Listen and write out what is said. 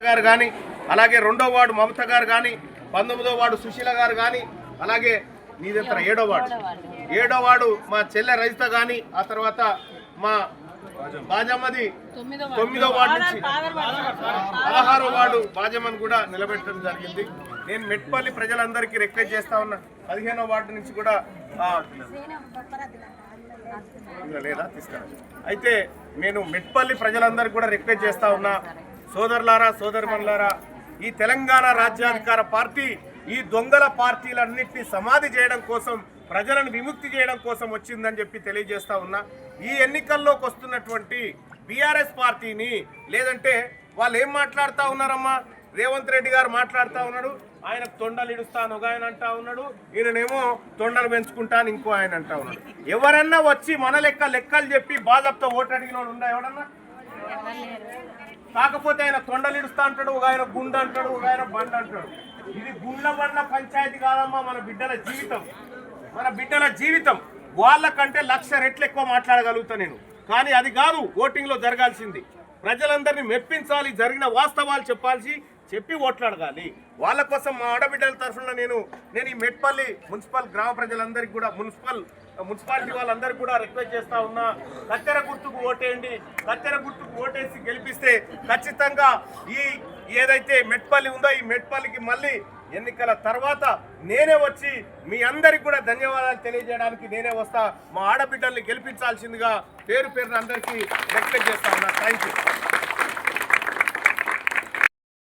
గారు కానీ, అలాగే 2వ వార్డు మమత గారు కానీ, 19వ వార్డు సుశీల గారు కానీ, అలాగే నీదెంత 7వ వార్డు మా చెల్లె రజిత కానీ, ఆ తర్వాత మా బాజమ్మది 9వ వార్డు నుంచి 16వ వార్డు బాజమ్మని కూడా నిలబెట్టడం జరిగింది. నేను మెట్పల్లి ప్రజలందరికీ రిక్వెస్ట్ చేస్తా ఉన్నా, 15వ వార్డు నుంచి కూడా లేదా తీసుకురా. అయితే నేను మెట్పల్లి ప్రజలందరికీ కూడా రిక్వెస్ట్ చేస్తా ఉన్నా, సోదరులారా సోదరిమణులారా, ఈ తెలంగాణ రాజ్యాధికార పార్టీ ఈ దొంగల పార్టీలన్నింటినీ సమాధి చేయడం కోసం, ప్రజలను విముక్తి చేయడం కోసం వచ్చిందని చెప్పి తెలియజేస్తా ఉన్నా. ఈ ఎన్నికల్లోకి వస్తున్నటువంటి బీఆర్ఎస్ పార్టీని, లేదంటే వాళ్ళు ఏం మాట్లాడుతూ ఉన్నారమ్మా, రేవంత్ రెడ్డి గారు మాట్లాడుతూ ఉన్నాడు, ఆయన తొండలు ఇడుస్తాను ఒక ఆయన అంటా ఉన్నాడు, ఈయననేమో తొండలు పెంచుకుంటాను ఇంకో ఆయన అంటా ఉన్నాడు. ఎవరన్నా వచ్చి మన లెక్కలు చెప్పి బాధతో ఓటు అడిగినోడు ఉందా ఎవడన్నా? కాకపోతే ఆయన తొండలు ఇడుస్తా అంటాడు, ఒక ఆయన గుండు అంటాడు, ఒక ఆయన బండ్ అంటాడు. ఇది గుండ్ల బండ్ల పంచాయతీ కాదమ్మా, మన బిడ్డల జీవితం. మన బిడ్డల జీవితం వాళ్ళకంటే 1,00,000 రెట్లు ఎక్కువ మాట్లాడగలుగుతా నేను. కానీ అది కాదు ఓటింగ్లో జరగాల్సింది. ప్రజలందరినీ మెప్పించాలి, జరిగిన వాస్తవాలు చెప్పి ఓట్లాడగాలి. వాళ్ళ కోసం మా ఆడబిడ్డల తరఫున నేను ఈ మెట్పల్లి మున్సిపల్ గ్రామ ప్రజలందరికీ కూడా, మున్సిపాలిటీ వాళ్ళందరికీ కూడా రిక్వెస్ట్ చేస్తా ఉన్నా, కత్తెర గుర్తుకు ఓటేయండి. కత్తెర గుర్తుకు ఓటేసి గెలిపిస్తే ఖచ్చితంగా ఈ ఏదైతే మెట్పల్లి ఉందో ఈ మెట్పల్లికి మళ్ళీ ఎన్నికల తర్వాత నేనే వచ్చి మీ అందరికి కూడా ధన్యవాదాలు తెలియజేయడానికి నేనే వస్తా. మా ఆడబిడ్డల్ని గెలిపించాల్సిందిగా పేరున అందరికీ రిక్వెస్ట్ చేస్తా ఉన్నా. Thank you.